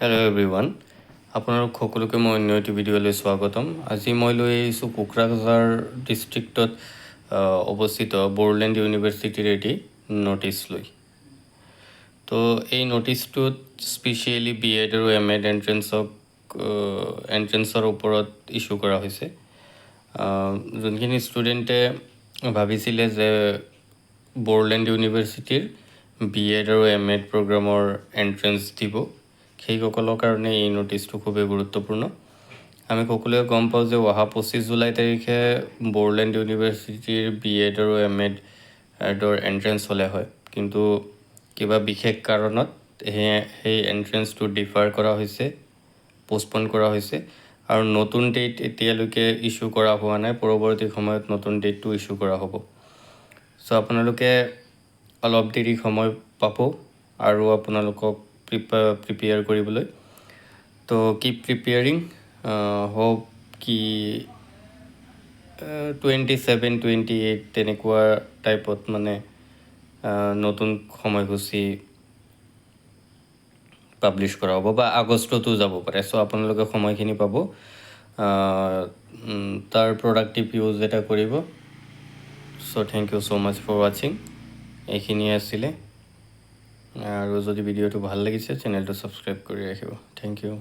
Hello' everyone, আপোনালোক সকলোকে মই অন্য এটি ভিডিঅ'লৈ স্বাগতম। আজি মই লৈ আহিছোঁ কোকৰাঝাৰ ডিষ্ট্ৰিক্টত অৱস্থিত বড়োলেণ্ড ইউনিভাৰ্চিটিৰ এটি ন'টিছ লৈ। তো এই ন'টিছটোত স্পেচিয়েলি BEd আৰু MAd এণ্ট্ৰেঞ্চৰ ওপৰত ইছ্যু কৰা হৈছে। যোনখিনি ষ্টুডেণ্টে ভাবিছিলে যে বড়োলেণ্ড ইউনিভাৰ্চিটিৰ BEd আৰু MAd প্ৰগ্ৰামৰ এণ্ট্ৰেঞ্চ দিব, সেইসকলৰ কাৰণে এই ন'টিছটো খুবেই গুৰুত্বপূৰ্ণ। আমি সকলোৱে গম পাওঁ যে অহা 25 জুলাই তাৰিখে বড়োলেণ্ড ইউনিভাৰ্চিটিৰ BEd আৰু MAdৰ এণ্ট্ৰেঞ্চ হ'লে হয়, কিন্তু কিবা বিশেষ কাৰণত সেই এণ্ট্ৰেঞ্চটো ডিফাৰ কৰা হৈছে, পষ্টপন কৰা হৈছে আৰু নতুন ডেট এতিয়ালৈকে ইছ্যু কৰা হোৱা নাই। পৰৱৰ্তী সময়ত নতুন ডেটটো ইছ্যু কৰা হ'ব। চ' আপোনালোকে অলপ দেৰি সময় পাব আৰু আপোনালোকক প্ৰিপেয়াৰ কৰিবলৈ। তো কিপ প্ৰিপেয়াৰিং, হোপ কি 27-28 তেনেকুৱা টাইপত মানে নতুন সময়সূচী পাব্লিছ কৰা হ'ব বা আগষ্টতো যাব পাৰে। চ' আপোনালোকে সময়খিনি পাব, তাৰ প্ৰডাক্টিভ ইউজ এটা কৰিব। So' thank you so' much for ৱাচিং। এইখিনিয়ে আছিলে, আৰু যদি ভিডিঅ'টো ভাল লাগিছে চেনেলটো ছাবস্ক্ৰাইব কৰি ৰাখিব। Thank U.